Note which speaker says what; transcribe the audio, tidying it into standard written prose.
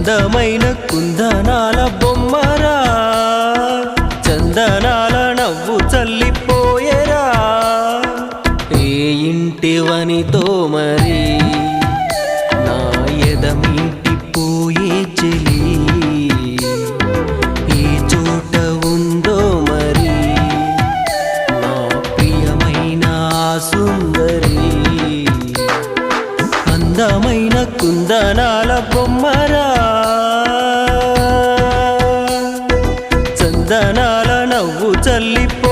Speaker 1: అందమైన కుందనాల బొమ్మరా, చందనాల నవ్వు చల్లిపోయేరా. ఏ ఇంటివనితో మరి నా ఎదమింటిపోయే చెలి, ఏ చోట ఉందో మరి నా ప్రియమైన సుందరి. అందమైన కుందనాల బొమ్మరా, చందనాల నవ్వు చల్లిపో